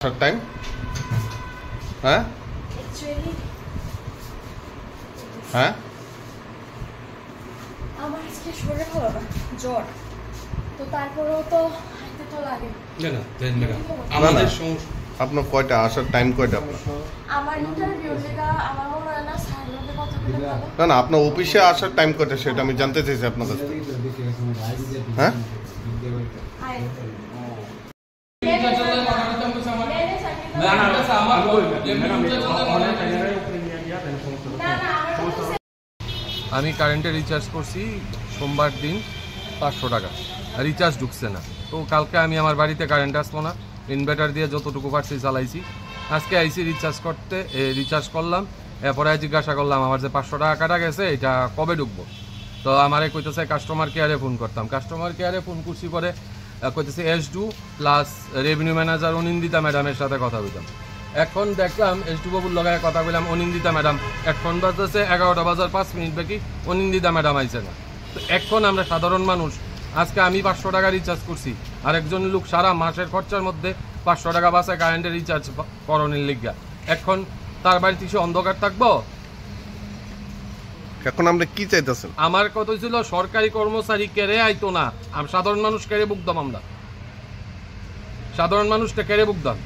Time হ্যাঁ হ্যাঁ আমার আজকে শরীরে হলো না জ্বর তো তারপরেও তো হাঁটতে তো লাগে আমাদের আপনার কয়টা আসার টাইম কয়টা আপনার আমার ইন্টারভিউ লেগা আমার মনে হয় না স্যার লোকে কথা বলে না না আপনার অফিসে আসার টাইম কয়টা সেটা আমি জানতে চাইছি আপনার কাছ থেকে হ্যাঁ আমি কারেন্টে রিচার্জ করছি সোমবার দিন 500 টাকা রিচার্জ ঢুকছে না তো কালকে আমি আমার বাড়িতে কারেন্ট আসবো না ইনভার্টার দিয়ে যতটুকু পারছি চালাইছি আজকে আইসি রিচার্জ করতে রিচার্জ করলাম এরপরে জিজ্ঞাসা করলাম আমার যে 500 টাকা কাটা গেছে এটা কবে ঢুকবো তো আমারে কইতেছে কাস্টমার কেয়ারে ফোন করতাম কাস্টমার কেয়ারে ফোন করছি পরে কইতেছে S2 plus revenue manager Anindita ম্যাডামের সাথে কথা বলতাম এখন দেখলাম S2 বাবুর লগায় কথা বললাম অনিন্দিতা ম্যাডাম এখন বাজতেছে 11টা বাজার 5 মিনিট বাকি অনিন্দিতা ম্যাডাম আইছে না তো এখন আমরা সাধারণ মানুষ আজকে আমি 500 টাকা রিচার্জ করছি আর একজন লোক সারা মাসের খরচার মধ্যে 500 টাকা বাসায় কারেন্টের রিচার্জ করণের লিগা এখন তার বাড়িতে সে অন্ধকার থাকবো এখন আমরা কি চাইতেছেন আমার কথা ছিল সরকারি কর্মচারী কেড়ে আইতো না আমি সাধারণ মানুষ কেড়ে বুকদাম আমরা সাধারণ মানুষটা কেড়ে বুকদাম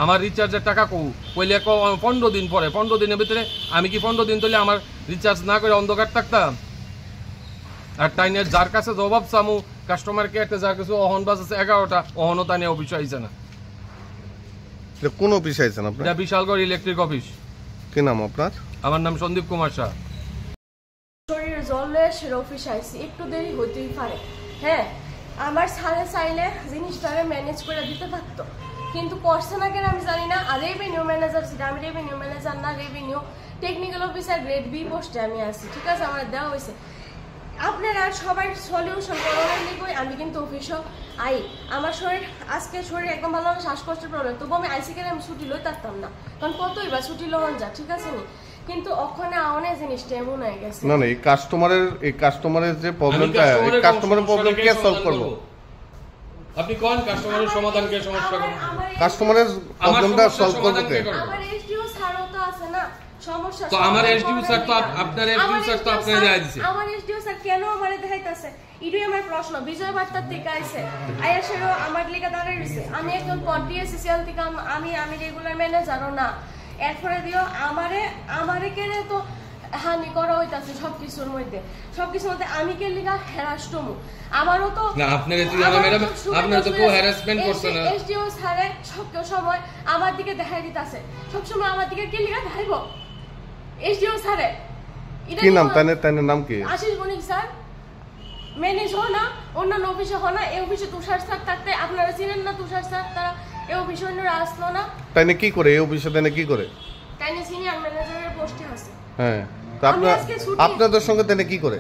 আমার রিচার্জের টাকা কইলে 15 দিন পরে 15 দিনের ভিতরে আমি কি 15 দিন ধরে আমার রিচার্জ না করে অন্ধকার থাকতাম আর টাইনের যার কাছে জবাব চামু কাস্টমার কেয়ারতে যার কিছু অহন বাজছে 11টা অহনও তা নিয়ে অফিস আইছে না কোন অফিস আইছেন আপনি এটা বিশালগড় ইলেকট্রিক অফিস কি নাম আপনার আমার নাম সন্দীপ কুমার শাহ শরীরে জ্বলে সেরে অফিস আইছি একটু দেরি হতেই পারে হ্যাঁ আমার সাড়ে চাইলে জিনিসটারে ম্যানেজ করে দিতে পারতো কিন্তু করছে না কেন আমি জানি না আর রেভিনিউ ম্যানেজার ছিল আমি রেভিনিউ ম্যানেজার না revenue technical officer grade B পোস্টে আমি আছি ঠিক আছে আমার দেওয়া হয়েছে আপনারা সবাই সলিউশন করার লিগই আমি কিন্তু অফিসও আই আমার শরীর আজকে শরীর একদম ভালো না শ্বাসকষ্টের প্রবলেম তবু আমি আইসি কেন আমি ছুটি লই থাকতাম না কারণ কতই বা ছুটি লওয়ান যা ঠিক আছে নি কিন্তু ওখানে অনেক জিনিসটা এমন হয়ে গেছে না না এই কাস্টমারের যে প্রবলেমটা এই কাস্টমারের প্রবলেম কে সলভ করব আপনি কোন কাস্টমারের সমাধান কে সমস্যা করব কাস্টমারের প্রবলেমটা সলভ করতে আমার এসডিও স্যারও তো আছে না সমস্যা তো আমার এসডিও স্যার তো আপনার এসডিও স্যার তো আপনাকে দেয়া দিছে আমার এসডিও স্যার কেন আমারে দেখাইতাছে ইডুই আমার প্রশ্ন বিজয় বার্তার থেকে আইছে আয়াশেরও আমার লিগা দাঁড়াই রইছে আমি একজন পডিএসসিএল থেকে আমি রেগুলার ম্যানেজারও না এরপরে দিও আমারে কেন তো হানি করা হইতাছে সবকিছুর মধ্যে আমি কে লিগা হ্যারাসটমু আমারও তো না আপনারে তুই জানো ম্যাডাম আপনারা তো কো হ্যারাসমেন্ট করছ না এসডিও স্যারে সব সময় আমার দিকে দেখাই দিতাছে সব সময় আমার দিকে কে লিগা দেখাইবো এসডিও স্যারে কি নাম তানের নাম কি আশিস বণিক স্যার ম্যানেজ হয় না অন্যান্য অফিসে হয় না এই অফিসে তুষার স্যার থাকতে আপনারা চিনেন না তুষার স্যার তারা এই অফিসে অন্যরা আসলো না তাইনে কি করে এই অফিসে তাইনে কি করে তাইনে সিনিয়র ম্যানেজারের পোস্টে আছে হ্যাঁ তো আপনাদের সঙ্গে তাইনে কি করে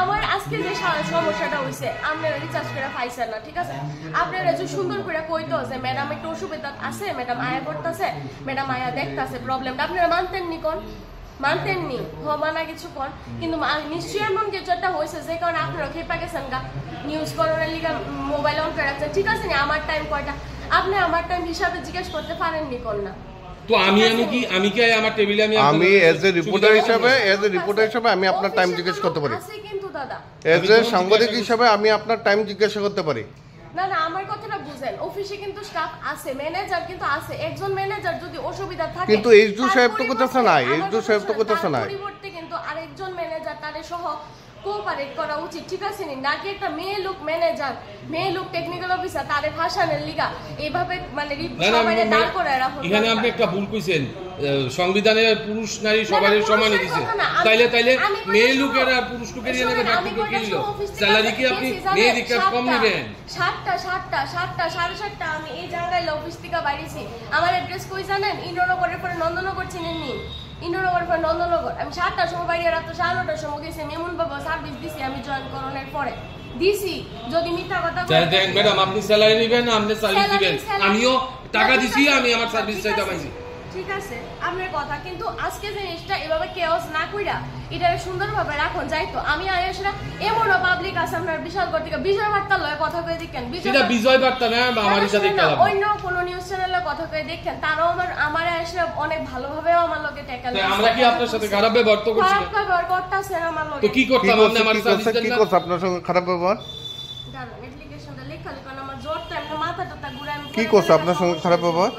আমার আজকে যে সমস্যাটা হইছে আপনারা রিচার্জ করে পাইছেন না ঠিক আছে আপনারা যে সুন্দর করে কইতো যে ম্যাডাম একটু অসুবিধা আছে ম্যাডাম আয়া করতেছে ম্যাডাম আয়া দেখতাছে প্রবলেমটা আপনারা মানতেননি মানা কিছু কর কিন্তু নিশ্চয়ই এমন কিছু একটা হয়েছে যে কারণে আপনারা খেপা গেছেন গা নিউজ করার লিগা মোবাইল অন করে রাখছেন ঠিক আছে না আমার টাইম কয়টা আপনি আমার টাইম হিসাবে জিজ্ঞেস করতে পারেননি কোন না তো আমি কি আমার টেবিলে আমি এজ এ রিপোর্টার হিসেবে আমি আপনার টাইম জিজ্ঞেস করতে পারি আছে কিন্তু দাদা এজ এ সাংবাদিক হিসেবে আমি আপনার টাইম জিজ্ঞাসা করতে পারি না আমার কথাটা বুঝেন অফিসে কিন্তু স্টাফ আছে ম্যানেজার কিন্তু আছে একজন ম্যানেজার যদি অসুবিধা থাকে কিন্তু এইচডি সাহেব তো করতেছে না পরিবর্তে কিন্তু আরেকজন ম্যানেজার তারে সহ কোঅপারেট করা উচিত ঠিক আছে নাকি একটা মেয়ে লোক ম্যানেজার মেয়ে লোক টেকনিক্যাল অফিসার তারে ভাষানের লিগা এইভাবে মানে সবাইরে দাঁড় করায় রাখো এখানে আপনি একটা ভুল কইছেন সংবিধানে পুরুষ নারী সবারই সমানই দিছে তাইলে মেয়ে লোকেরা পুরুষ লোকের নিয়ে নেবে বাকি লোক কি দিল স্যালারি কি আপনি মেয়ে দিকে কম নেবেন 7টা 7:30 আমি এই জায়গায় অফিস থেকে বাইরেছি আমার অ্যাড্রেস কই জানেন ইন্দ্রনগরের পরে নন্দনগর চিনেন নি ইন্দ্রনগর পরে নন্দনগর আমি 7টার সময় বাইরে রাত 9:30টার সময় গেছি মেমুন বাবা সার্ভিস দিছি আমি জয়েন করানোর পরে দিছি যদি মিথ্যা কথা দেন ম্যাডাম আপনি স্যালারি নেবেন না আপনি সার্ভিস দিবেন আমিও টাকা দিছি আমি আমার সার্ভিস চাইতে পাইছি ঠিক আছে আপনার কথা, কিন্তু আজকে জিনিসটা এভাবে কেওস না কইরা এটা সুন্দরভাবে রাখুন যাইতো। আমি আয়েশরা এমনও পাবলিক আছে আপনার বিশাল কর্তৃক বিজয় বার্তা লয় কথা কয়ে দেখেন, সেটা বিজয় বার্তা না আমার সাথে কালাম অন্য কোন নিউজ চ্যানেলে কথা কয়ে দেখেন, তারাও আমার আয়েশরা অনেক ভালোভাবে আমার লগে ট্যাকেল। আমরা কি আপনার সাথে খারাপ ব্যবহার তো করছি? খারাপ ব্যবহার করতেছেন আমার লগে। তো কি করতাম আপনি আমার সাথে? কি করছ আপনার সঙ্গে খারাপ ব্যবহার? দাঁড়ান অ্যাপ্লিকেশনটা লেখা লিখুন, আমার জোরটা এমনি মাথাটা ঘুরে আমি কি করছ আপনার সঙ্গে খারাপ ব্যবহার?